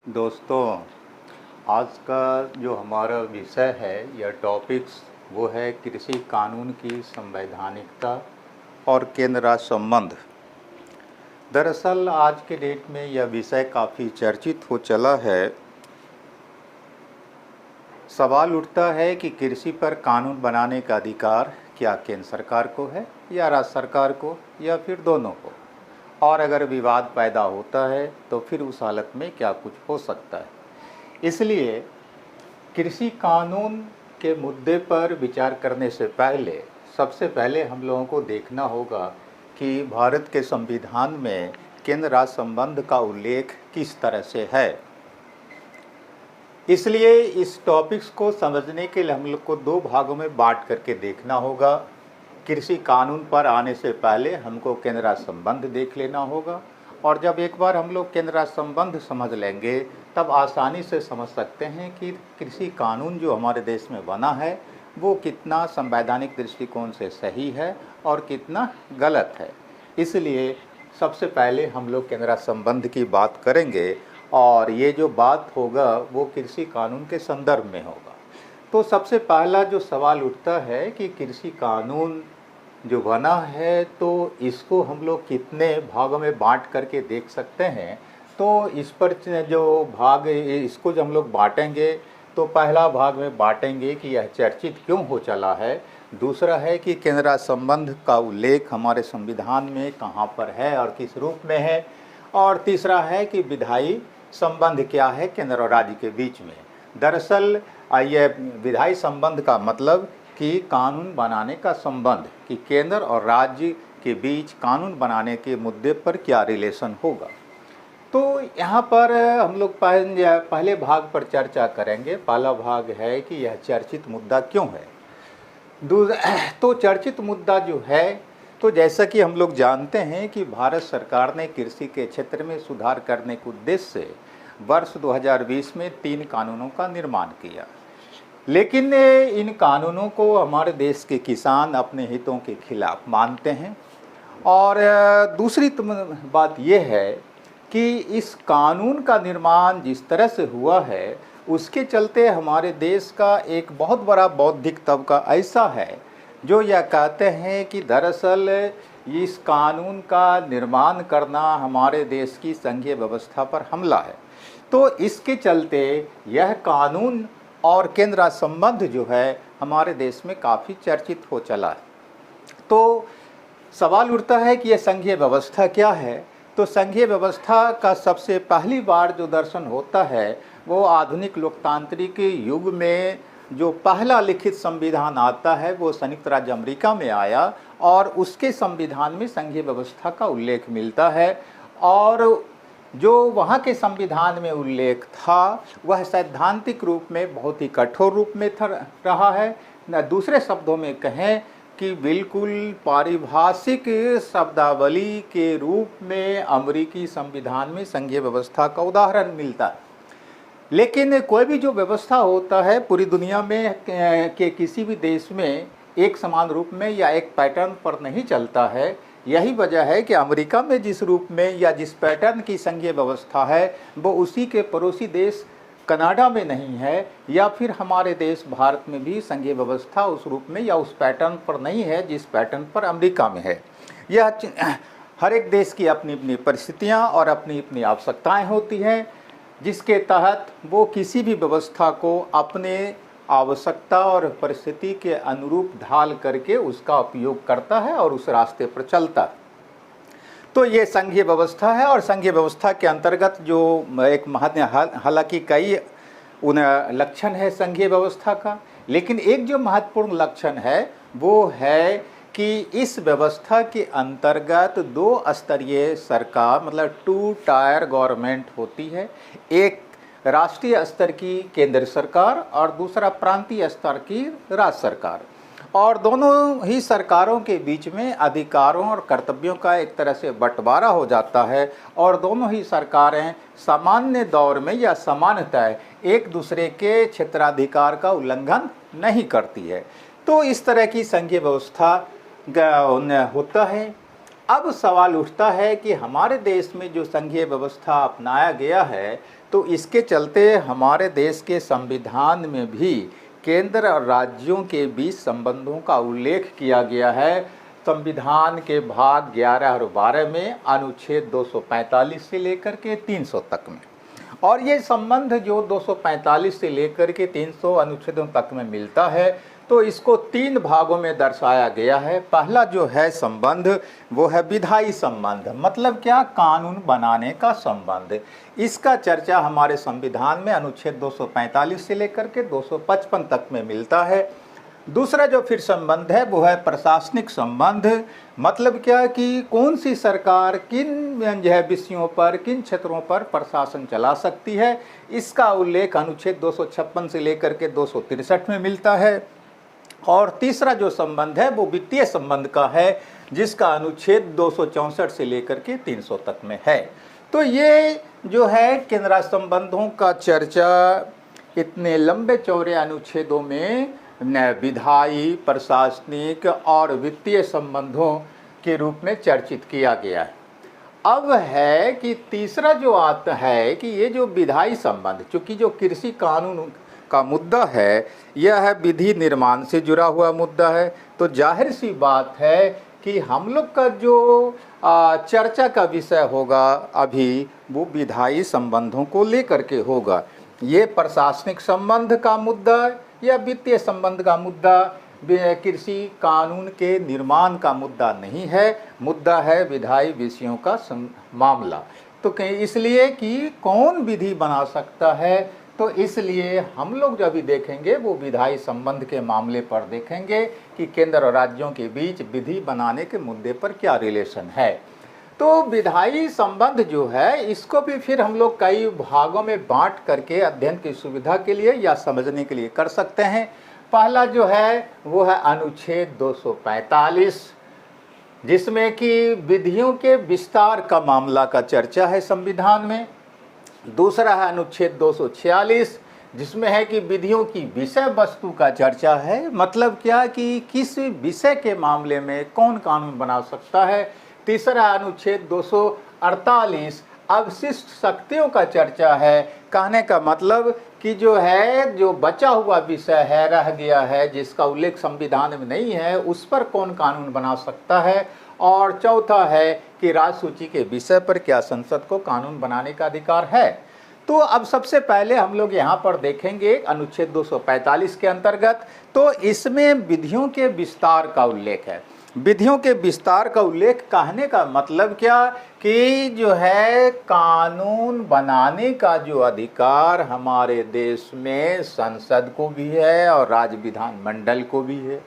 दोस्तों, आज का जो हमारा विषय है या टॉपिक्स वो है कृषि कानून की संवैधानिकता और केंद्र राज्य संबंध। दरअसल आज के डेट में यह विषय काफ़ी चर्चित हो चला है। सवाल उठता है कि कृषि पर कानून बनाने का अधिकार क्या केंद्र सरकार को है या राज्य सरकार को या फिर दोनों को, और अगर विवाद पैदा होता है तो फिर उस हालत में क्या कुछ हो सकता है। इसलिए कृषि कानून के मुद्दे पर विचार करने से पहले सबसे पहले हम लोगों को देखना होगा कि भारत के संविधान में केंद्र राज्य संबंध का उल्लेख किस तरह से है। इसलिए इस टॉपिक्स को समझने के लिए हम लोग को दो भागों में बांट करके देखना होगा। कृषि कानून पर आने से पहले हमको केंद्र राज्य संबंध देख लेना होगा, और जब एक बार हम लोग केंद्र राज्य संबंध समझ लेंगे तब आसानी से समझ सकते हैं कि कृषि कानून जो हमारे देश में बना है वो कितना संवैधानिक दृष्टिकोण से सही है और कितना गलत है। इसलिए सबसे पहले हम लोग केंद्र राज्य संबंध की बात करेंगे, और ये जो बात होगा वो कृषि कानून के संदर्भ में होगा। तो सबसे पहला जो सवाल उठता है कि कृषि कानून जो बना है तो इसको हम लोग कितने भागों में बांट करके देख सकते हैं। तो इस पर जो भाग इसको जब हम लोग बांटेंगे तो पहला भाग में बांटेंगे कि यह चर्चित क्यों हो चला है, दूसरा है कि केंद्र राज्य संबंध का उल्लेख हमारे संविधान में कहाँ पर है और किस रूप में है, और तीसरा है कि विधायी संबंध क्या है केंद्र और राज्य के बीच में। दरअसल यह विधायी संबंध का मतलब कि कानून बनाने का संबंध, कि केंद्र और राज्य के बीच कानून बनाने के मुद्दे पर क्या रिलेशन होगा। तो यहाँ पर हम लोग पहले भाग पर चर्चा करेंगे। पहला भाग है कि यह चर्चित मुद्दा क्यों है। तो चर्चित मुद्दा जो है, तो जैसा कि हम लोग जानते हैं कि भारत सरकार ने कृषि के क्षेत्र में सुधार करने के उद्देश्य से वर्ष 2020 में 3 कानूनों का निर्माण किया, लेकिन इन कानूनों को हमारे देश के किसान अपने हितों के खिलाफ मानते हैं। और दूसरी बात यह है कि इस कानून का निर्माण जिस तरह से हुआ है उसके चलते हमारे देश का एक बहुत बड़ा बौद्धिक तबका ऐसा है जो यह कहते हैं कि दरअसल इस कानून का निर्माण करना हमारे देश की संघीय व्यवस्था पर हमला है। तो इसके चलते यह कानून और केंद्र राज्य संबंध जो है हमारे देश में काफ़ी चर्चित हो चला है। तो सवाल उठता है कि यह संघीय व्यवस्था क्या है। तो संघीय व्यवस्था का सबसे पहली बार जो दर्शन होता है वो आधुनिक लोकतांत्रिक युग में जो पहला लिखित संविधान आता है वो संयुक्त राज्य अमेरिका में आया, और उसके संविधान में संघीय व्यवस्था का उल्लेख मिलता है। और जो वहाँ के संविधान में उल्लेख था वह सैद्धांतिक रूप में बहुत ही कठोर रूप में रहा है। न दूसरे शब्दों में कहें कि बिल्कुल पारिभाषिक शब्दावली के रूप में अमेरिकी संविधान में संघीय व्यवस्था का उदाहरण मिलता है। लेकिन कोई भी जो व्यवस्था होता है पूरी दुनिया में के किसी भी देश में एक समान रूप में या एक पैटर्न पर नहीं चलता है। यही वजह है कि अमेरिका में जिस रूप में या जिस पैटर्न की संघीय व्यवस्था है वो उसी के पड़ोसी देश कनाडा में नहीं है, या फिर हमारे देश भारत में भी संघीय व्यवस्था उस रूप में या उस पैटर्न पर नहीं है जिस पैटर्न पर अमेरिका में है। यह हर एक देश की अपनी अपनी परिस्थितियाँ और अपनी अपनी आवश्यकताएँ होती हैं, जिसके तहत वो किसी भी व्यवस्था को अपने आवश्यकता और परिस्थिति के अनुरूप ढाल करके उसका उपयोग करता है और उस रास्ते पर चलता है। तो ये संघीय व्यवस्था है, और संघीय व्यवस्था के अंतर्गत जो एक हालांकि कई उन लक्षण है संघीय व्यवस्था का, लेकिन एक जो महत्वपूर्ण लक्षण है वो है कि इस व्यवस्था के अंतर्गत 2 स्तरीय सरकार मतलब 2 टायर गवर्नमेंट होती है। एक राष्ट्रीय स्तर की केंद्र सरकार और दूसरा प्रांतीय स्तर की राज्य सरकार, और दोनों ही सरकारों के बीच में अधिकारों और कर्तव्यों का एक तरह से बंटवारा हो जाता है, और दोनों ही सरकारें सामान्य दौर में या सामान्यतः एक दूसरे के क्षेत्राधिकार का उल्लंघन नहीं करती है। तो इस तरह की संघीय व्यवस्था होता है। अब सवाल उठता है कि हमारे देश में जो संघीय व्यवस्था अपनाया गया है तो इसके चलते हमारे देश के संविधान में भी केंद्र और राज्यों के बीच संबंधों का उल्लेख किया गया है। संविधान के भाग 11 और 12 में अनुच्छेद 245 से लेकर के 300 तक में, और ये संबंध जो 245 से लेकर के 300 अनुच्छेदों तक में मिलता है, तो इसको 3 भागों में दर्शाया गया है। पहला जो है संबंध वो है विधायी संबंध, मतलब क्या, कानून बनाने का संबंध। इसका चर्चा हमारे संविधान में अनुच्छेद 245 से लेकर के 255 तक में मिलता है। दूसरा जो फिर संबंध है वो है प्रशासनिक संबंध, मतलब क्या कि कौन सी सरकार किन जो है विषयों पर, किन क्षेत्रों पर प्रशासन चला सकती है, इसका उल्लेख अनुच्छेद 256 से लेकर के 263 में मिलता है। और तीसरा जो संबंध है वो वित्तीय संबंध का है, जिसका अनुच्छेद 264 से लेकर के 300 तक में है। तो ये जो है केंद्र संबंधों का चर्चा इतने लंबे चौड़े अनुच्छेदों में विधायी, प्रशासनिक और वित्तीय संबंधों के रूप में चर्चित किया गया है। अब है कि तीसरा जो आता है कि ये जो विधायी संबंध, चूँकि जो कृषि कानून का मुद्दा है यह है विधि निर्माण से जुड़ा हुआ मुद्दा है, तो जाहिर सी बात है कि हम लोग का जो चर्चा का विषय होगा अभी वो विधायी संबंधों को लेकर के होगा। ये प्रशासनिक संबंध का मुद्दा या वित्तीय संबंध का मुद्दा कृषि कानून के निर्माण का मुद्दा नहीं है, मुद्दा है विधायी विषयों का मामला। तो इसलिए कि कौन विधि बना सकता है, तो इसलिए हम लोग जो अभी देखेंगे वो विधायी संबंध के मामले पर देखेंगे कि केंद्र और राज्यों के बीच विधि बनाने के मुद्दे पर क्या रिलेशन है। तो विधायी संबंध जो है इसको भी फिर हम लोग कई भागों में बांट करके अध्ययन की सुविधा के लिए या समझने के लिए कर सकते हैं। पहला जो है वो है अनुच्छेद 245, जिसमें कि विधियों के विस्तार का मामला का चर्चा है संविधान में। दूसरा है अनुच्छेद 246, जिसमें है कि विधियों की विषय वस्तु का चर्चा है, मतलब क्या कि किस विषय के मामले में कौन कानून बना सकता है। तीसरा अनुच्छेद 248 अवशिष्ट शक्तियों का चर्चा है, कहने का मतलब कि जो है जो बचा हुआ विषय है, रह गया है, जिसका उल्लेख संविधान में नहीं है, उस पर कौन कानून बना सकता है। और चौथा है कि राजसूची के विषय पर क्या संसद को कानून बनाने का अधिकार है। तो अब सबसे पहले हम लोग यहाँ पर देखेंगे अनुच्छेद 245 के अंतर्गत, तो इसमें विधियों के विस्तार का उल्लेख है। विधियों के विस्तार का उल्लेख कहने का मतलब क्या कि जो है कानून बनाने का जो अधिकार हमारे देश में संसद को भी है और राज्य विधानमंडल को भी है।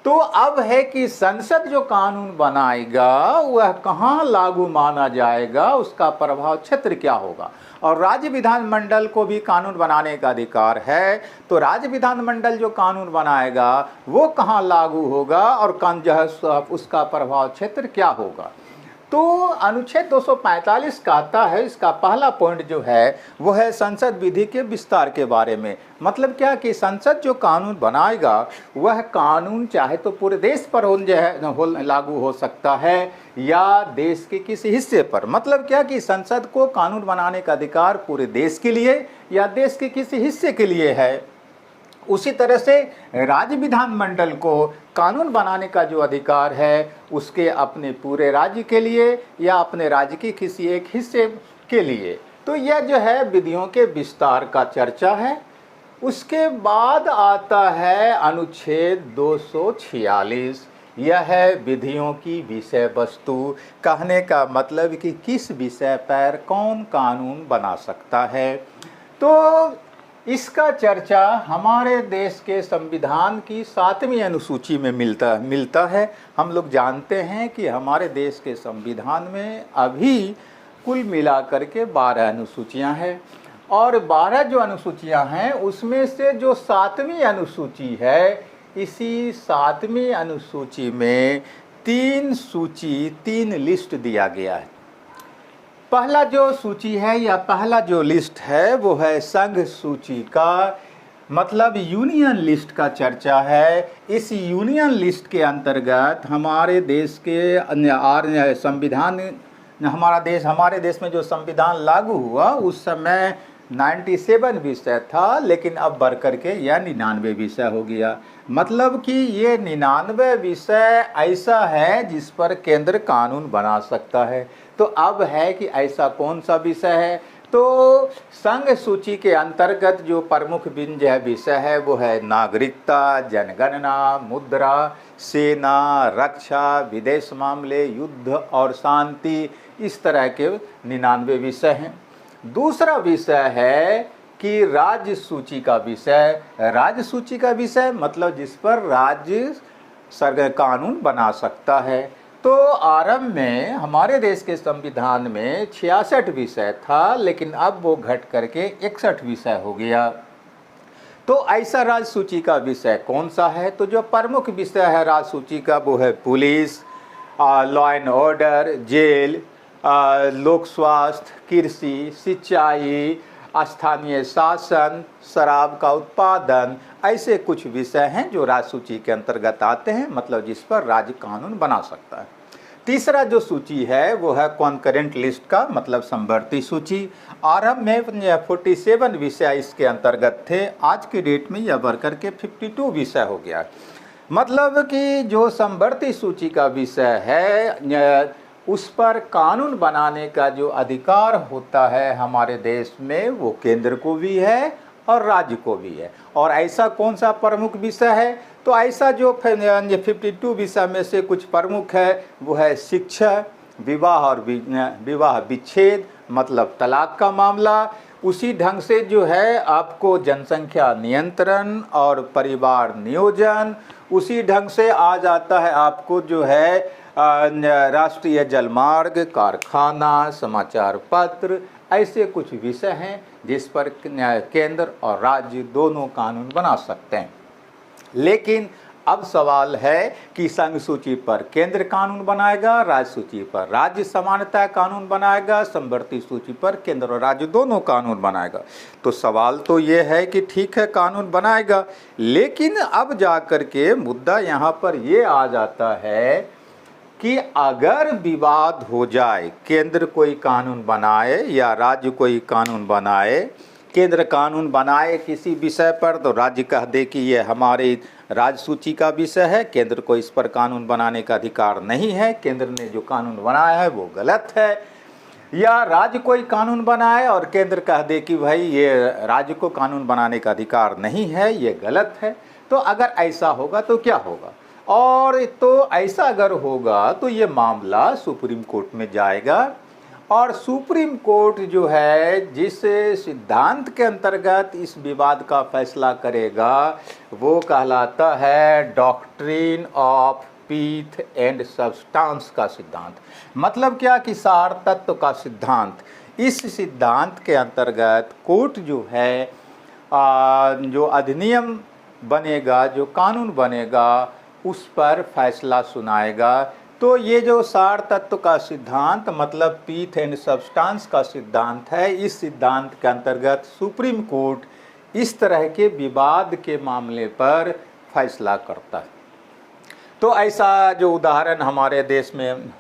तो अब है कि संसद जो कानून बनाएगा वह कहाँ लागू माना जाएगा, उसका प्रभाव क्षेत्र क्या होगा। और राज्य विधानमंडल को भी कानून बनाने का अधिकार है, तो राज्य विधानमंडल जो कानून बनाएगा वो कहाँ लागू होगा और उसका प्रभाव क्षेत्र क्या होगा। तो अनुच्छेद 245 कहता है, इसका पहला पॉइंट जो है वो है संसद विधि के विस्तार के बारे में। मतलब क्या कि संसद जो कानून बनाएगा वह कानून चाहे तो पूरे देश पर लागू हो सकता है या देश के किसी हिस्से पर। मतलब क्या कि संसद को कानून बनाने का अधिकार पूरे देश के लिए या देश के किसी हिस्से के लिए है। उसी तरह से राज्य विधानमंडल को कानून बनाने का जो अधिकार है उसके अपने पूरे राज्य के लिए या अपने राज्य के किसी एक हिस्से के लिए। तो यह जो है विधियों के विस्तार का चर्चा है। उसके बाद आता है अनुच्छेद 246, यह है विधियों की विषय वस्तु, कहने का मतलब कि किस विषय पर कौन कानून बना सकता है। तो इसका चर्चा हमारे देश के संविधान की 7वीं अनुसूची में मिलता है। हम लोग जानते हैं कि हमारे देश के संविधान में अभी कुल मिलाकर के 12 अनुसूचियां हैं, और 12 जो अनुसूचियां हैं उसमें से जो 7वीं अनुसूची है, इसी 7वीं अनुसूची में 3 लिस्ट दिया गया है। पहला जो सूची है या पहला जो लिस्ट है वो है संघ सूची का, मतलब यूनियन लिस्ट का चर्चा है। इस यूनियन लिस्ट के अंतर्गत हमारे देश के संविधान हमारे देश में जो संविधान लागू हुआ उस समय 97 विषय था, लेकिन अब बढ़ करके यह 99 विषय हो गया। मतलब कि ये 99 विषय ऐसा है जिस पर केंद्र कानून बना सकता है। तो अब है कि ऐसा कौन सा विषय है, तो संघ सूची के अंतर्गत जो प्रमुख विषय है वो है नागरिकता, जनगणना, मुद्रा, सेना, रक्षा, विदेश मामले, युद्ध और शांति, इस तरह के 99 विषय हैं। दूसरा विषय है कि राज्य सूची का विषय। राज्य सूची का विषय मतलब जिस पर राज्य कानून बना सकता है। तो आरंभ में हमारे देश के संविधान में 66 विषय था, लेकिन अब वो घट करके 61 विषय हो गया। तो ऐसा राज्य सूची का विषय कौन सा है, तो जो प्रमुख विषय है राज्य सूची का वो है police, law and order, jail, लोक स्वास्थ्य, कृषि, सिंचाई, स्थानीय शासन, शराब का उत्पादन, ऐसे कुछ विषय हैं जो राज्य सूची के अंतर्गत आते हैं, मतलब जिस पर राज्य कानून बना सकता है। तीसरा जो सूची है वो है कॉन्करेंट लिस्ट का, मतलब समवर्ती सूची। आरंभ में 47 विषय इसके अंतर्गत थे, आज के डेट में यह बढ़कर के 52 विषय हो गया। मतलब कि जो समवर्ती सूची का विषय है उस पर कानून बनाने का जो अधिकार होता है हमारे देश में, वो केंद्र को भी है और राज्य को भी है। और ऐसा कौन सा प्रमुख विषय है, तो ऐसा जो 52 विषय में से कुछ प्रमुख है वो है शिक्षा, विवाह और विवाह विच्छेद, मतलब तलाक का मामला। उसी ढंग से जो है आपको जनसंख्या नियंत्रण और परिवार नियोजन, उसी ढंग से आ जाता है आपको जो है राष्ट्रीय जलमार्ग, कारखाना, समाचार पत्र, ऐसे कुछ विषय हैं जिस पर केंद्र और राज्य दोनों कानून बना सकते हैं। लेकिन अब सवाल है कि संघ सूची पर केंद्र कानून बनाएगा, राज्य सूची पर राज्य समानता कानून बनाएगा, समवर्ती सूची पर केंद्र और राज्य दोनों कानून बनाएगा। तो सवाल तो ये है कि ठीक है कानून बनाएगा, लेकिन अब जा कर के मुद्दा यहाँ पर ये आ जाता है कि अगर विवाद हो जाए, केंद्र कोई कानून बनाए या राज्य कोई कानून बनाए, केंद्र कानून बनाए किसी विषय पर तो राज्य कह दे कि ये हमारे राज्य सूची का विषय है, केंद्र को इस पर कानून बनाने का अधिकार नहीं है, केंद्र ने जो कानून बनाया है वो गलत है। या राज्य कोई कानून बनाए और केंद्र कह दे कि भाई ये राज्य को कानून बनाने का अधिकार नहीं है, ये गलत है। तो अगर ऐसा होगा तो क्या होगा, और तो ऐसा अगर होगा तो ये मामला सुप्रीम कोर्ट में जाएगा, और सुप्रीम कोर्ट जो है जिस सिद्धांत के अंतर्गत इस विवाद का फैसला करेगा वो कहलाता है doctrine of pith and substance का सिद्धांत। मतलब क्या कि सार तत्व का सिद्धांत। इस सिद्धांत के अंतर्गत कोर्ट जो है जो अधिनियम बनेगा, जो कानून बनेगा, उस पर फैसला सुनाएगा। तो ये जो सार तत्व का सिद्धांत मतलब पीथ एंड सब्सटेंस का सिद्धांत है, इस सिद्धांत के अंतर्गत सुप्रीम कोर्ट इस तरह के विवाद के मामले पर फैसला करता है। तो ऐसा जो उदाहरण हमारे देश में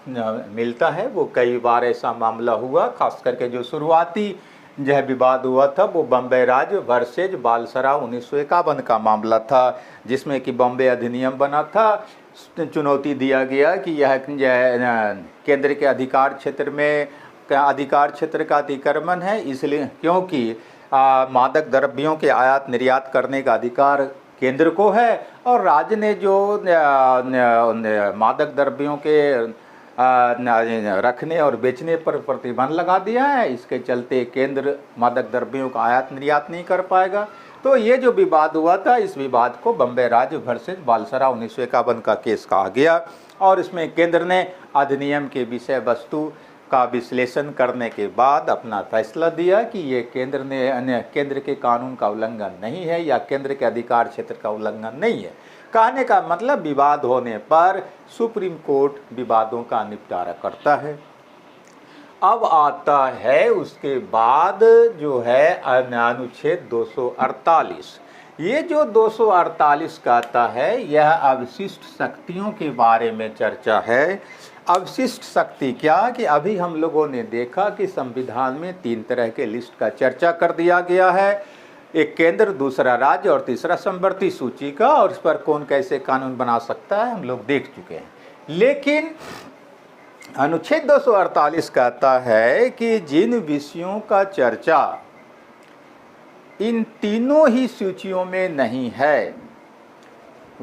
मिलता है वो कई बार ऐसा मामला हुआ, खास करके जो शुरुआती जो विवाद हुआ था वो बम्बई राज्य वर्सेज बालसरा 1951 का मामला था, जिसमें कि बम्बई अधिनियम बना था। चुनौती दिया गया कि यह केंद्र के अधिकार क्षेत्र में अधिकार क्षेत्र का अतिक्रमण है, इसलिए क्योंकि मादक द्रव्यों के आयात निर्यात करने का अधिकार केंद्र को है और राज्य ने जो मादक द्रव्यों के रखने और बेचने पर प्रतिबंध लगा दिया है, इसके चलते केंद्र मादक द्रव्यों का आयात निर्यात नहीं कर पाएगा। तो ये जो विवाद हुआ था, इस विवाद को बम्बई राज्य वर्सेज बालसरा 1951 का केस कहा गया और इसमें केंद्र ने अधिनियम के विषय वस्तु का विश्लेषण करने के बाद अपना फैसला दिया कि ये केंद्र के कानून का उल्लंघन नहीं है या केंद्र के अधिकार क्षेत्र का उल्लंघन नहीं है। कहने का मतलब विवाद होने पर सुप्रीम कोर्ट विवादों का निपटारा करता है। अब आता है उसके बाद जो है अनुच्छेद 248। ये जो 248 कहता है यह अवशिष्ट शक्तियों के बारे में चर्चा है। अवशिष्ट शक्ति क्या कि अभी हम लोगों ने देखा कि संविधान में 3 तरह के लिस्ट का चर्चा कर दिया गया है, एक केंद्र, दूसरा राज्य और तीसरा समवर्ती सूची का, और इस पर कौन कैसे कानून बना सकता है हम लोग देख चुके हैं। लेकिन अनुच्छेद 248 कहता है कि जिन विषयों का चर्चा इन तीनों ही सूचियों में नहीं है,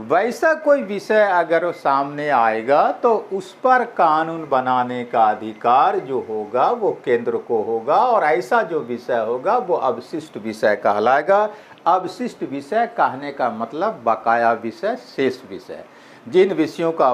वैसा कोई विषय अगर सामने आएगा तो उस पर कानून बनाने का अधिकार जो होगा वो केंद्र को होगा, और ऐसा जो विषय होगा वो अवशिष्ट विषय कहलाएगा। अवशिष्ट विषय कहने का मतलब बकाया विषय, शेष विषय। जिन विषयों का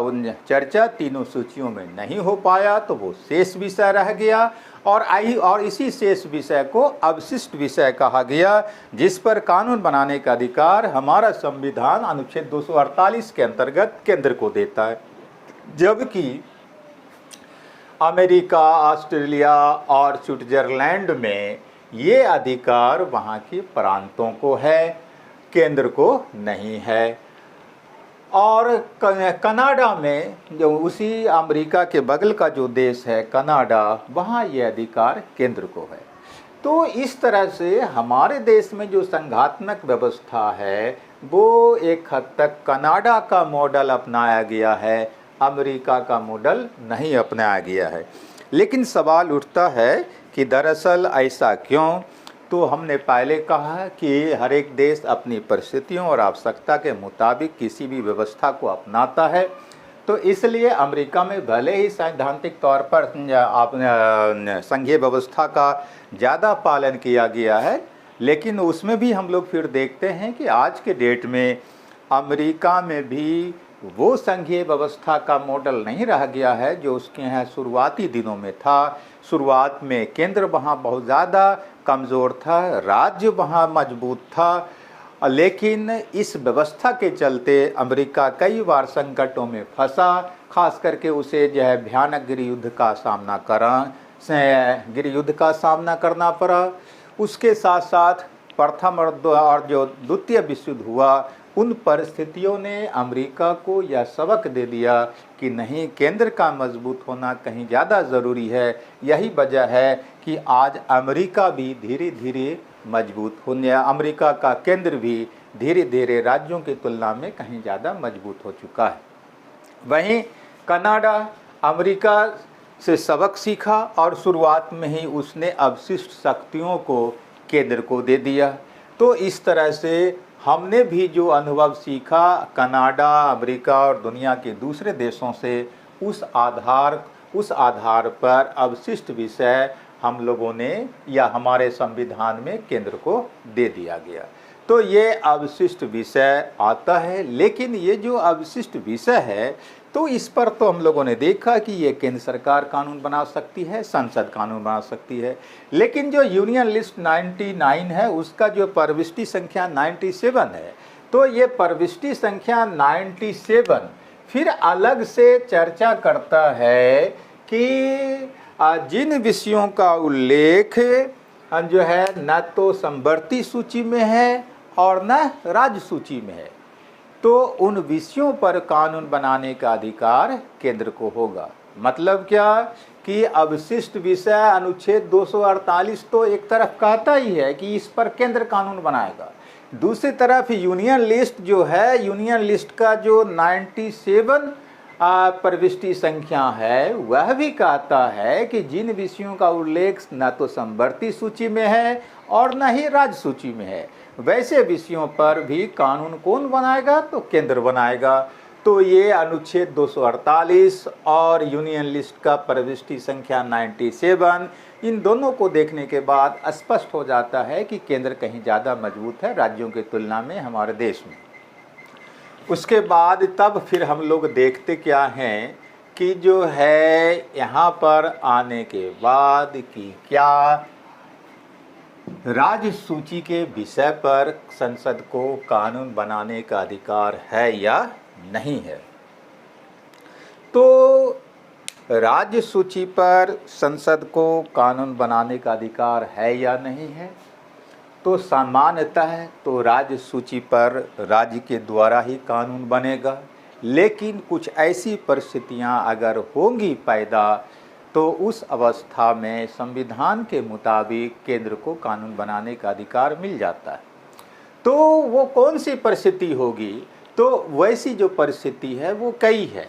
चर्चा तीनों सूचियों में नहीं हो पाया तो वो शेष विषय रह गया, और इसी शेष विषय को अवशिष्ट विषय कहा गया, जिस पर कानून बनाने का अधिकार हमारा संविधान अनुच्छेद 248 के अंतर्गत केंद्र को देता है। जबकि अमेरिका, ऑस्ट्रेलिया और स्विट्जरलैंड में ये अधिकार वहाँ के प्रांतों को है, केंद्र को नहीं है। और कनाडा में, जो उसी अमेरिका के बगल का जो देश है कनाडा, वहाँ ये अधिकार केंद्र को है। तो इस तरह से हमारे देश में जो संघात्मक व्यवस्था है वो एक हद तक कनाडा का मॉडल अपनाया गया है, अमेरिका का मॉडल नहीं अपनाया गया है। लेकिन सवाल उठता है कि दरअसल ऐसा क्यों? तो हमने पहले कहा कि हर एक देश अपनी परिस्थितियों और आवश्यकता के मुताबिक किसी भी व्यवस्था को अपनाता है। तो इसलिए अमेरिका में भले ही सैद्धांतिक तौर पर संघीय व्यवस्था का ज़्यादा पालन किया गया है, लेकिन उसमें भी हम लोग फिर देखते हैं कि आज के डेट में अमेरिका में भी वो संघीय व्यवस्था का मॉडल नहीं रह गया है जो उसके यहाँ शुरुआती दिनों में था। शुरुआत में केंद्र वहाँ बहुत ज़्यादा कमज़ोर था, राज्य वहाँ मजबूत था, लेकिन इस व्यवस्था के चलते अमेरिका कई बार संकटों में फंसा। खास करके उसे जो है भयानक गृहयुद्ध का सामना करना पड़ा। उसके साथ साथ प्रथम और जो द्वितीय विश्व युद्ध हुआ, उन परिस्थितियों ने अमेरिका को यह सबक दे दिया कि नहीं, केंद्र का मजबूत होना कहीं ज़्यादा ज़रूरी है। यही वजह है कि आज अमेरिका भी धीरे धीरे मजबूत होने, अमेरिका का केंद्र भी धीरे धीरे राज्यों की तुलना में कहीं ज़्यादा मजबूत हो चुका है। वहीं कनाडा अमेरिका से सबक सीखा और शुरुआत में ही उसने अवशिष्ट शक्तियों को केंद्र को दे दिया। तो इस तरह से हमने भी जो अनुभव सीखा कनाडा, अमेरिका और दुनिया के दूसरे देशों से, उस आधार पर अवशिष्ट विषय हम लोगों ने या हमारे संविधान में केंद्र को दे दिया गया। तो ये अवशिष्ट विषय आता है। लेकिन ये जो अवशिष्ट विषय है तो इस पर तो हम लोगों ने देखा कि ये केंद्र सरकार कानून बना सकती है, संसद कानून बना सकती है। लेकिन जो यूनियन लिस्ट 99 है उसका जो प्रविष्टि संख्या 97 है, तो ये प्रविष्टि संख्या 97 फिर अलग से चर्चा करता है कि जिन विषयों का उल्लेख जो है न तो समवर्ती सूची में है और न राज्य सूची में है, तो उन विषयों पर कानून बनाने का अधिकार केंद्र को होगा। मतलब क्या कि अवशिष्ट विषय अनुच्छेद 248 तो एक तरफ कहता ही है कि इस पर केंद्र कानून बनाएगा, दूसरी तरफ यूनियन लिस्ट जो है, यूनियन लिस्ट का जो 97 प्रविष्टि संख्या है वह भी कहता है कि जिन विषयों का उल्लेख न तो समवर्ती सूची में है और न ही राज्य सूची में है, वैसे विषयों पर भी कानून कौन बनाएगा? तो केंद्र बनाएगा। तो ये अनुच्छेद 248 और यूनियन लिस्ट का प्रविष्टि संख्या 97, इन दोनों को देखने के बाद स्पष्ट हो जाता है कि केंद्र कहीं ज़्यादा मजबूत है राज्यों की तुलना में हमारे देश में। उसके बाद तब फिर हम लोग देखते क्या हैं कि जो है यहाँ पर आने के बाद कि क्या राज्य सूची के विषय पर संसद को कानून बनाने का अधिकार है या नहीं है। तो राज्य सूची पर संसद को कानून बनाने का अधिकार है या नहीं है, तो सामान्यतः तो राज्य सूची पर राज्य के द्वारा ही कानून बनेगा। लेकिन कुछ ऐसी परिस्थितियां अगर होंगी पैदा तो उस अवस्था में संविधान के मुताबिक केंद्र को कानून बनाने का अधिकार मिल जाता है। तो वो कौन सी परिस्थिति होगी? तो वैसी जो परिस्थिति है वो कई है।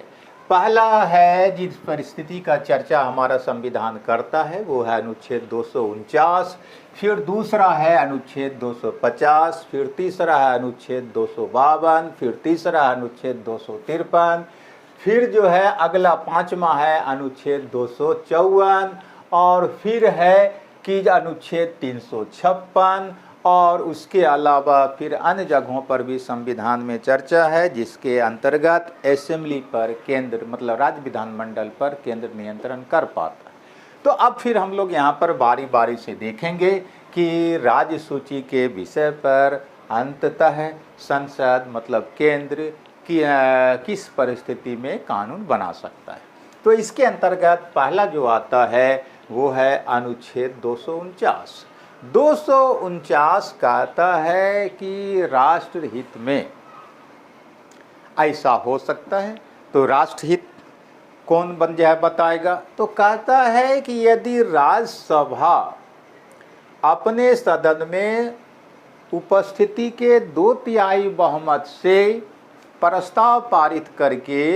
पहला है जिस परिस्थिति का चर्चा हमारा संविधान करता है वो है अनुच्छेद 249, फिर दूसरा है अनुच्छेद 250, फिर तीसरा है अनुच्छेद 252, फिर तीसरा है अनुच्छेद 253, फिर जो है अगला पांचवा है अनुच्छेद 254 और फिर है कि अनुच्छेद 356 और उसके अलावा फिर अन्य जगहों पर भी संविधान में चर्चा है जिसके अंतर्गत असेंबली पर केंद्र मतलब राज्य विधानमंडल पर केंद्र नियंत्रण कर पाता है। तो अब फिर हम लोग यहाँ पर बारी बारी से देखेंगे कि राज्य सूची के विषय पर अंततः संसद मतलब केंद्र की किस परिस्थिति में कानून बना सकता है। तो इसके अंतर्गत पहला जो आता है वो है अनुच्छेद 249। 249 कहता है कि राष्ट्र हित में ऐसा हो सकता है। तो राष्ट्रहित कौन बन जाए बताएगा? तो कहता है कि यदि राज्यसभा अपने सदन में उपस्थिति के 2/3 बहुमत से प्रस्ताव पारित करके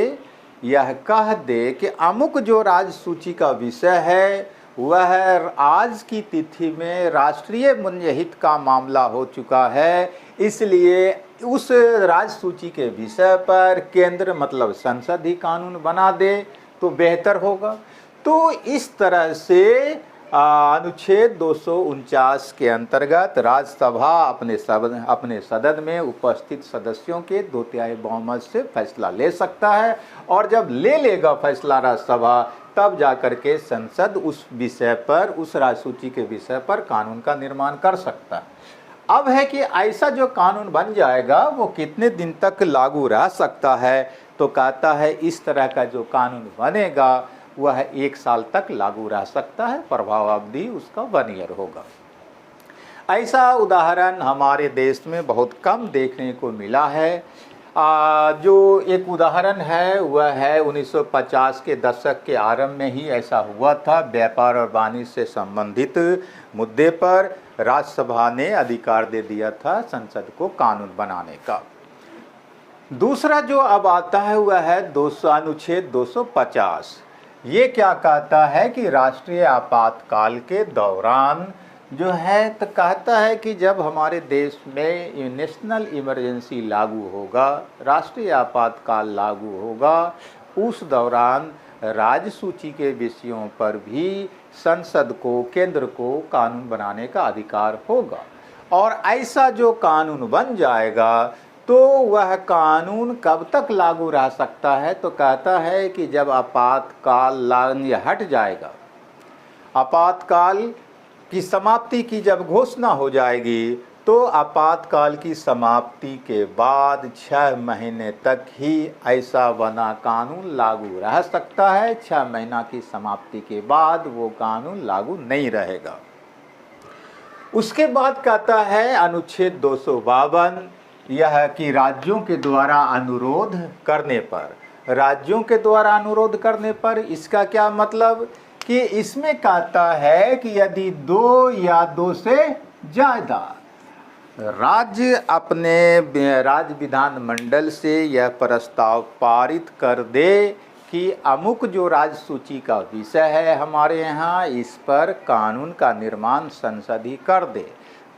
यह कह दे कि अमुक जो राज्य सूची का विषय है वह आज की तिथि में राष्ट्रीय मूल्य हित का मामला हो चुका है, इसलिए उस राज्य सूची के विषय पर केंद्र मतलब संसद ही कानून बना दे तो बेहतर होगा। तो इस तरह से अनुच्छेद 249 के अंतर्गत राज्यसभा अपने सदन में उपस्थित सदस्यों के 2/3 बहुमत से फैसला ले सकता है और जब ले लेगा फैसला राज्यसभा तब जाकर के संसद उस विषय पर उस राज्य सूची के विषय पर कानून का निर्माण कर सकता है। अब है कि ऐसा जो कानून बन जाएगा वो कितने दिन तक लागू रह सकता है? तो कहता है इस तरह का जो कानून बनेगा वह 1 साल तक लागू रह सकता है, प्रभाव अवधि उसका 1 ईयर होगा। ऐसा उदाहरण हमारे देश में बहुत कम देखने को मिला है। जो एक उदाहरण है वह है 1950 के दशक के आरंभ में ही ऐसा हुआ था। व्यापार और वाणिज्य से संबंधित मुद्दे पर राज्यसभा ने अधिकार दे दिया था संसद को कानून बनाने का। दूसरा जो अब आता है वह है अनुच्छेद 250। ये क्या कहता है कि राष्ट्रीय आपातकाल के दौरान जो है तो कहता है कि जब हमारे देश में नेशनल इमरजेंसी लागू होगा, राष्ट्रीय आपातकाल लागू होगा, उस दौरान राज्य सूची के विषयों पर भी संसद को केंद्र को कानून बनाने का अधिकार होगा। और ऐसा जो कानून बन जाएगा तो वह कानून कब तक लागू रह सकता है? तो कहता है कि जब आपातकाल हट जाएगा, आपातकाल की समाप्ति की जब घोषणा हो जाएगी तो आपातकाल की समाप्ति के बाद 6 महीने तक ही ऐसा बना कानून लागू रह सकता है। 6 महीना की समाप्ति के बाद वो कानून लागू नहीं रहेगा। उसके बाद कहता है अनुच्छेद 252 यह कि राज्यों के द्वारा अनुरोध करने पर, राज्यों के द्वारा अनुरोध करने पर इसका क्या मतलब कि इसमें कहता है कि यदि 2 या 2 से ज़्यादा राज्य अपने राज्य विधानमंडल से यह प्रस्ताव पारित कर दे कि अमुक जो राज्य सूची का विषय है हमारे यहाँ इस पर कानून का निर्माण संसद ही कर दे,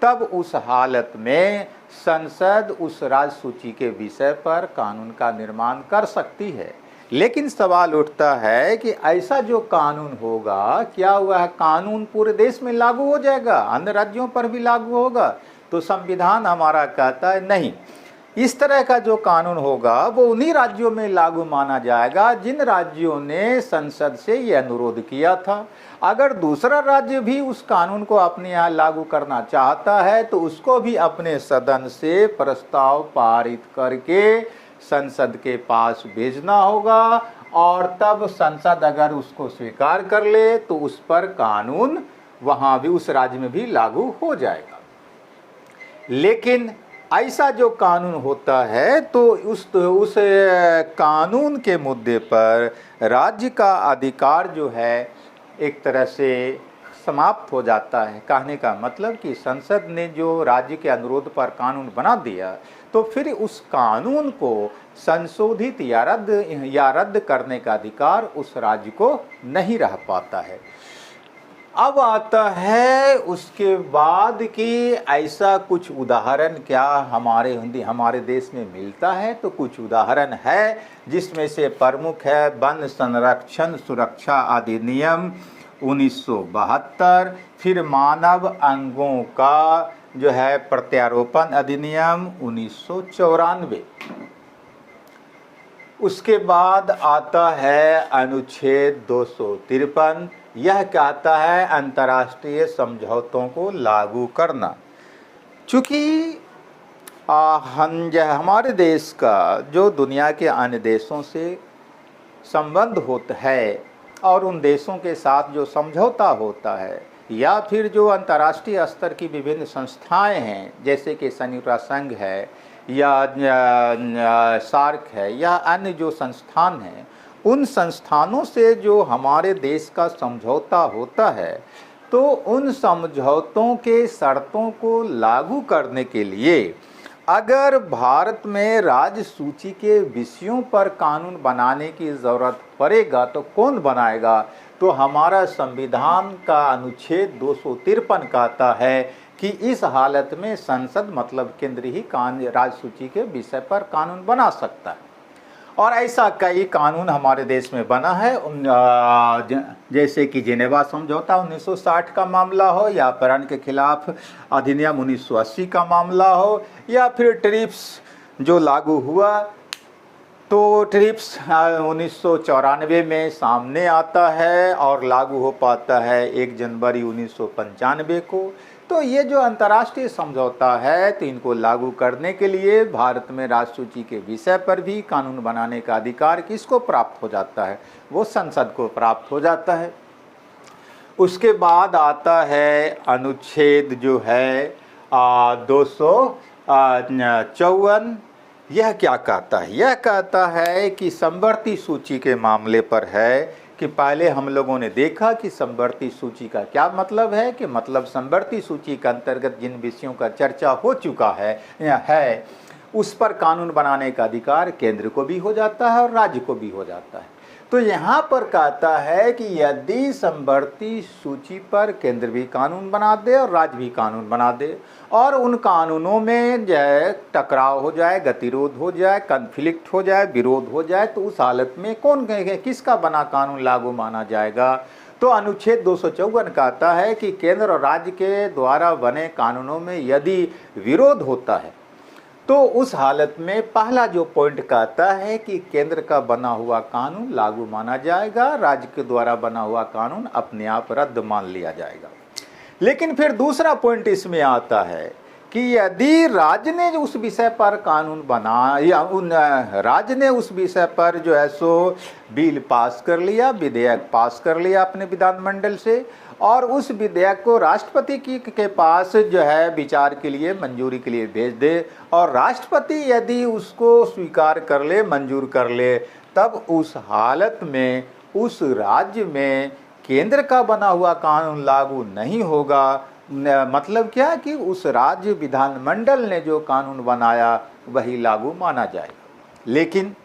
तब उस हालत में संसद उस राज्य सूची के विषय पर कानून का निर्माण कर सकती है। लेकिन सवाल उठता है कि ऐसा जो कानून होगा क्या वह कानून पूरे देश में लागू हो जाएगा, अन्य राज्यों पर भी लागू होगा? तो संविधान हमारा कहता है नहीं, इस तरह का जो कानून होगा वो उन्हीं राज्यों में लागू माना जाएगा जिन राज्यों ने संसद से यह अनुरोध किया था। अगर दूसरा राज्य भी उस कानून को अपने यहाँ लागू करना चाहता है तो उसको भी अपने सदन से प्रस्ताव पारित करके संसद के पास भेजना होगा और तब संसद अगर उसको स्वीकार कर ले तो उस पर कानून वहाँ भी उस राज्य में भी लागू हो जाएगा। लेकिन ऐसा जो कानून होता है तो उस कानून के मुद्दे पर राज्य का अधिकार जो है एक तरह से समाप्त हो जाता है। कहने का मतलब कि संसद ने जो राज्य के अनुरोध पर कानून बना दिया तो फिर उस कानून को संशोधित या रद्द करने का अधिकार उस राज्य को नहीं रह पाता है। अब आता है उसके बाद कि ऐसा कुछ उदाहरण क्या हमारे देश में मिलता है, तो कुछ उदाहरण है जिसमें से प्रमुख है वन संरक्षण सुरक्षा अधिनियम 1972, फिर मानव अंगों का जो है प्रत्यारोपण अधिनियम 1994। उसके बाद आता है अनुच्छेद 253, यह कहता है अंतर्राष्ट्रीय समझौतों को लागू करना। चूँकि हमारे देश का जो दुनिया के अन्य देशों से संबंध होता है और उन देशों के साथ जो समझौता होता है या फिर जो अंतर्राष्ट्रीय स्तर की विभिन्न संस्थाएं हैं जैसे कि संयुक्त राष्ट्र संघ है या सार्क है या अन्य जो संस्थान हैं, उन संस्थानों से जो हमारे देश का समझौता होता है तो उन समझौतों के शर्तों को लागू करने के लिए अगर भारत में राज्य सूची के विषयों पर कानून बनाने की ज़रूरत पड़ेगा तो कौन बनाएगा? तो हमारा संविधान का अनुच्छेद 253 कहता है कि इस हालत में संसद मतलब केंद्र ही राज्य सूची के विषय पर कानून बना सकता है। और ऐसा कई कानून हमारे देश में बना है, जैसे कि जिनेवा समझौता 1960 का मामला हो या अपहरण के खिलाफ अधिनियम 1980 का मामला हो या फिर ट्रिप्स जो लागू हुआ तो ट्रिप्स 1994 में सामने आता है और लागू हो पाता है 1 जनवरी 1995 को। तो ये जो अंतर्राष्ट्रीय समझौता है तो इनको लागू करने के लिए भारत में राज्य सूची के विषय पर भी कानून बनाने का अधिकार किसको प्राप्त हो जाता है? वो संसद को प्राप्त हो जाता है। उसके बाद आता है अनुच्छेद जो है 254। यह क्या कहता है? यह कहता है कि समवर्ती सूची के मामले पर है कि पहले हम लोगों ने देखा कि समवर्ती सूची का क्या मतलब है कि मतलब समवर्ती सूची के अंतर्गत जिन विषयों का चर्चा हो चुका है उस पर कानून बनाने का अधिकार केंद्र को भी हो जाता है और राज्य को भी हो जाता है। तो यहाँ पर कहता है कि यदि समवर्ती सूची पर केंद्र भी कानून बना दे और राज्य भी कानून बना दे और उन कानूनों में जो है टकराव हो जाए, गतिरोध हो जाए, कन्फ्लिक्ट हो जाए, विरोध हो जाए, तो उस हालत में किसका बना कानून लागू माना जाएगा? तो अनुच्छेद 254 कहता है कि केंद्र और राज्य के द्वारा बने कानूनों में यदि विरोध होता है तो उस हालत में पहला जो पॉइंट कहता है कि केंद्र का बना हुआ कानून लागू माना जाएगा, राज्य के द्वारा बना हुआ कानून अपने आप रद्द मान लिया जाएगा। लेकिन फिर दूसरा पॉइंट इसमें आता है कि यदि राज्य ने उस विषय पर कानून बना या राज्य ने उस विषय पर जो है सो बिल पास कर लिया, विधेयक पास कर लिया अपने विधानमंडल से और उस विधेयक को राष्ट्रपति के पास जो है विचार के लिए मंजूरी के लिए भेज दे और राष्ट्रपति यदि उसको स्वीकार कर ले, मंजूर कर ले, तब उस हालत में उस राज्य में केंद्र का बना हुआ कानून लागू नहीं होगा। मतलब क्या कि उस राज्य विधानमंडल ने जो कानून बनाया वही लागू माना जाएगा। लेकिन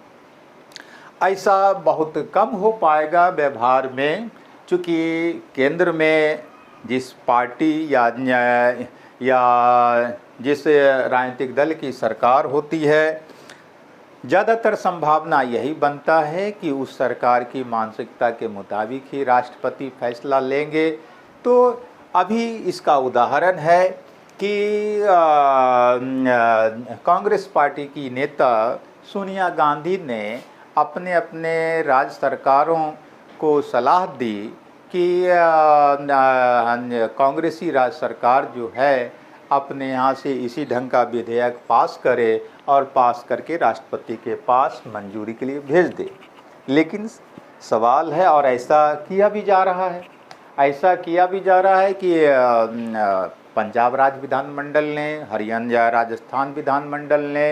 ऐसा बहुत कम हो पाएगा व्यवहार में, चूँकि केंद्र में जिस पार्टी या जिस राजनीतिक दल की सरकार होती है, ज़्यादातर संभावना यही बनता है कि उस सरकार की मानसिकता के मुताबिक ही राष्ट्रपति फैसला लेंगे। तो अभी इसका उदाहरण है कि कांग्रेस पार्टी की नेता सोनिया गांधी ने अपने अपने राज्य सरकारों को सलाह दी कि कांग्रेसी राज्य सरकार जो है अपने यहाँ से इसी ढंग का विधेयक पास करे और पास करके राष्ट्रपति के पास मंजूरी के लिए भेज दे। लेकिन सवाल है, और ऐसा किया भी जा रहा है कि पंजाब राज्य विधानमंडल ने, हरियाणा राजस्थान विधानमंडल ने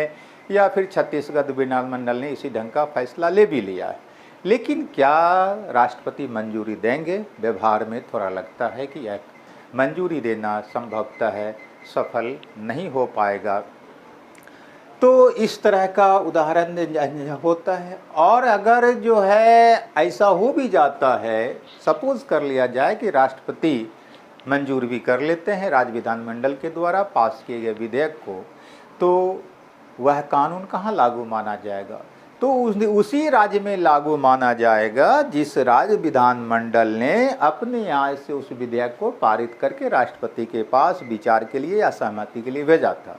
या फिर छत्तीसगढ़ विधानमंडल ने इसी ढंग का फैसला ले भी लिया है। लेकिन क्या राष्ट्रपति मंजूरी देंगे? व्यवहार में थोड़ा लगता है कि यह मंजूरी देना संभवतः है सफल नहीं हो पाएगा। तो इस तरह का उदाहरण होता है। और अगर जो है ऐसा हो भी जाता है, सपोज कर लिया जाए कि राष्ट्रपति मंजूर भी कर लेते हैं राज्य विधानमंडल के द्वारा पास किए गए विधेयक को, तो वह कानून कहाँ लागू माना जाएगा? तो उसी राज्य में लागू माना जाएगा जिस राज्य विधानमंडल ने अपने यहाँ से उस विधेयक को पारित करके राष्ट्रपति के पास विचार के लिए या सहमति के लिए भेजा था।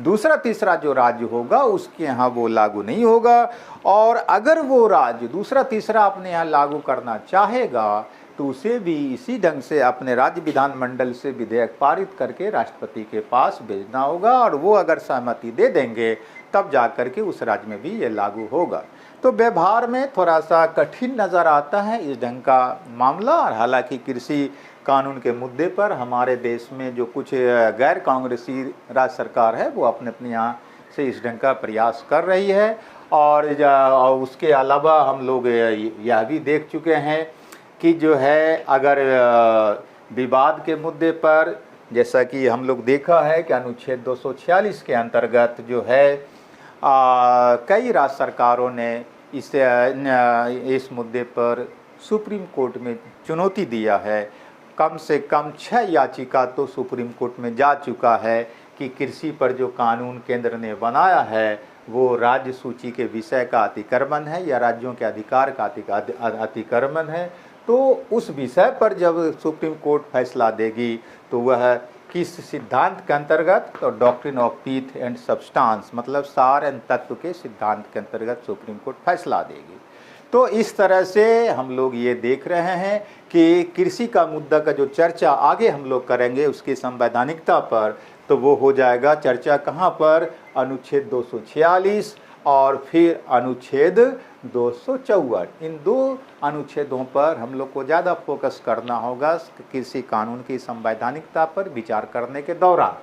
दूसरा तीसरा जो राज्य होगा उसके यहाँ वो लागू नहीं होगा। और अगर वो राज्य दूसरा तीसरा अपने यहाँ लागू करना चाहेगा तो उसे भी इसी ढंग से अपने राज्य विधानमंडल से विधेयक पारित करके राष्ट्रपति के पास भेजना होगा। और वो अगर सहमति दे देंगे तब जाकर के उस राज्य में भी ये लागू होगा। तो व्यवहार में थोड़ा सा कठिन नज़र आता है इस ढंग का मामला। और हालांकि कृषि कानून के मुद्दे पर हमारे देश में जो कुछ गैर कांग्रेसी राज्य सरकार है वो अपने अपने यहाँ से इस ढंग का प्रयास कर रही है। और उसके अलावा हम लोग यह भी देख चुके हैं कि जो है अगर विवाद के मुद्दे पर, जैसा कि हम लोग देखा है कि अनुच्छेद 246 के अंतर्गत जो है कई राज्य सरकारों ने इस मुद्दे पर सुप्रीम कोर्ट में चुनौती दिया है। कम से कम 6 याचिका तो सुप्रीम कोर्ट में जा चुका है कि कृषि पर जो कानून केंद्र ने बनाया है वो राज्य सूची के विषय का अतिक्रमण है या राज्यों के अधिकार का अतिक्रमण है। तो उस विषय पर जब सुप्रीम कोर्ट फैसला देगी तो वह किस सिद्धांत के अंतर्गत, तो doctrine of pith and substance मतलब सार एवं तत्व के सिद्धांत के अंतर्गत सुप्रीम कोर्ट फैसला देगी। तो इस तरह से हम लोग ये देख रहे हैं कि कृषि का मुद्दा का जो चर्चा आगे हम लोग करेंगे उसकी संवैधानिकता पर, तो वो हो जाएगा चर्चा कहाँ पर? अनुच्छेद 246 और फिर अनुच्छेद 254। इन दो अनुच्छेदों पर हम लोग को ज़्यादा फोकस करना होगा कृषि कानून की संवैधानिकता पर विचार करने के दौरान।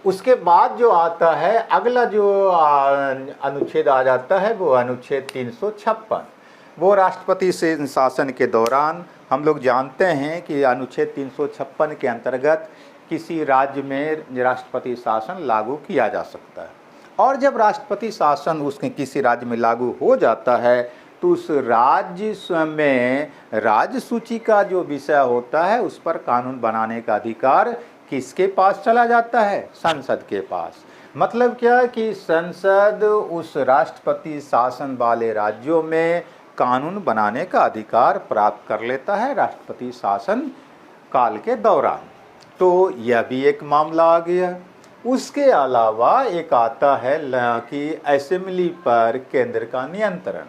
उसके बाद जो आता है अगला जो अनुच्छेद आ जाता है वो अनुच्छेद 356। वो राष्ट्रपति से शासन के दौरान हम लोग जानते हैं कि अनुच्छेद 356 के अंतर्गत किसी राज्य में राष्ट्रपति शासन लागू किया जा सकता है। और जब राष्ट्रपति शासन उसके किसी राज्य में लागू हो जाता है तो उस राज्य में राज्य सूची का जो विषय होता है उस पर कानून बनाने का अधिकार किसके पास चला जाता है? संसद के पास। मतलब क्या कि संसद उस राष्ट्रपति शासन वाले राज्यों में कानून बनाने का अधिकार प्राप्त कर लेता है राष्ट्रपति शासन काल के दौरान। तो यह भी एक मामला आ गया। उसके अलावा एक आता है कि असेंबली पर केंद्र का नियंत्रण।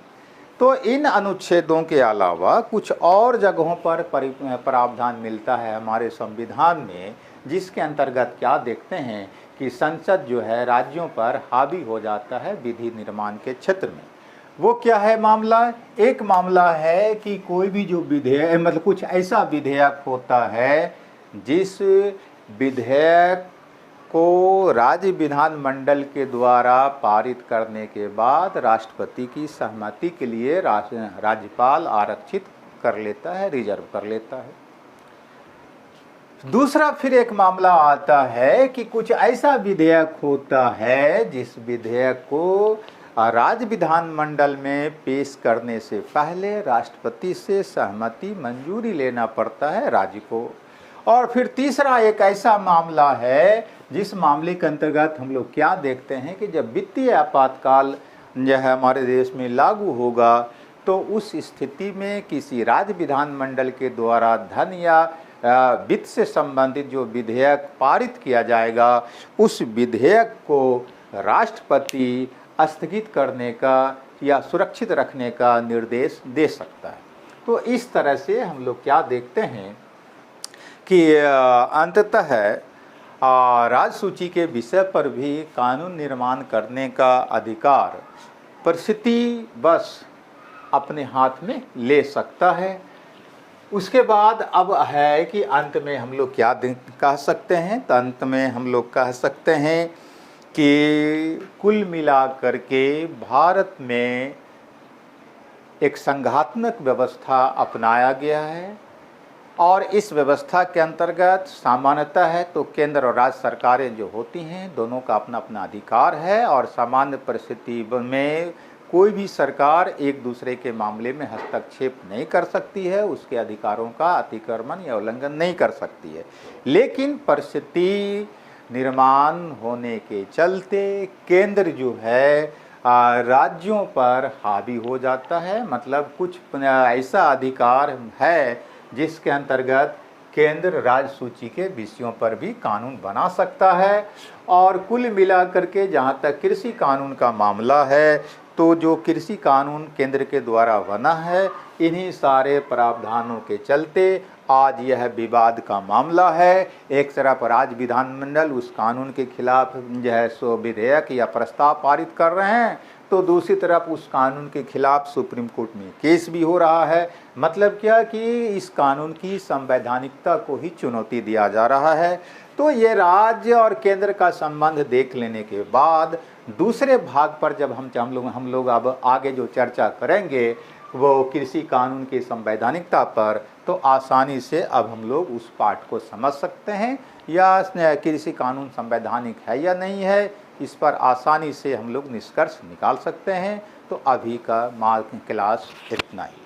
तो इन अनुच्छेदों के अलावा कुछ और जगहों पर प्रावधान मिलता है हमारे संविधान में, जिसके अंतर्गत क्या देखते हैं कि संसद जो है राज्यों पर हावी हो जाता है विधि निर्माण के क्षेत्र में। वो क्या है मामला? एक मामला है कि कोई भी जो विधेयक मतलब कुछ ऐसा विधेयक होता है जिस विधेयक को राज्य विधानमंडल के द्वारा पारित करने के बाद राष्ट्रपति की सहमति के लिए राज्यपाल आरक्षित कर लेता है, रिजर्व कर लेता है। दूसरा फिर एक मामला आता है कि कुछ ऐसा विधेयक होता है जिस विधेयक को राज्य विधानमंडल में पेश करने से पहले राष्ट्रपति से सहमति मंजूरी लेना पड़ता है राज्य को। और फिर तीसरा एक ऐसा मामला है जिस मामले के अंतर्गत हम लोग क्या देखते हैं कि जब वित्तीय आपातकाल जो है हमारे देश में लागू होगा तो उस स्थिति में किसी राज्य विधानमंडल के द्वारा धन या वित्त से संबंधित जो विधेयक पारित किया जाएगा उस विधेयक को राष्ट्रपति स्थगित करने का या सुरक्षित रखने का निर्देश दे सकता है। तो इस तरह से हम लोग क्या देखते हैं कि अंततः राज्य सूची के विषय पर भी कानून निर्माण करने का अधिकार परिस्थिति बस अपने हाथ में ले सकता है। उसके बाद अब है कि अंत में हम लोग क्या कह सकते हैं, तो अंत में हम लोग कह सकते हैं कि कुल मिलाकर के भारत में एक संघात्मक व्यवस्था अपनाया गया है और इस व्यवस्था के अंतर्गत सामान्यतः है तो केंद्र और राज्य सरकारें जो होती हैं दोनों का अपना अपना अधिकार है और सामान्य परिस्थिति में कोई भी सरकार एक दूसरे के मामले में हस्तक्षेप नहीं कर सकती है, उसके अधिकारों का अतिक्रमण या उल्लंघन नहीं कर सकती है। लेकिन परिस्थिति निर्माण होने के चलते केंद्र जो है राज्यों पर हावी हो जाता है, मतलब कुछ ऐसा अधिकार है जिसके अंतर्गत केंद्र राज्य सूची के विषयों पर भी कानून बना सकता है। और कुल मिलाकर के जहाँ तक कृषि कानून का मामला है तो जो कृषि कानून केंद्र के द्वारा बना है, इन्हीं सारे प्रावधानों के चलते आज यह विवाद का मामला है। एक तरफ राज्य विधानमंडल उस कानून के खिलाफ जो है सो विधेयक या प्रस्ताव पारित कर रहे हैं, तो दूसरी तरफ उस कानून के खिलाफ सुप्रीम कोर्ट में केस भी हो रहा है। मतलब क्या कि इस कानून की संवैधानिकता को ही चुनौती दिया जा रहा है। तो ये राज्य और केंद्र का संबंध देख लेने के बाद दूसरे भाग पर जब हम लोग अब आगे जो चर्चा करेंगे वो कृषि कानून की संवैधानिकता पर, तो आसानी से अब हम लोग उस पाठ को समझ सकते हैं या कृषि कानून संवैधानिक है या नहीं है, इस पर आसानी से हम लोग निष्कर्ष निकाल सकते हैं। तो अभी का क्लास इतना ही।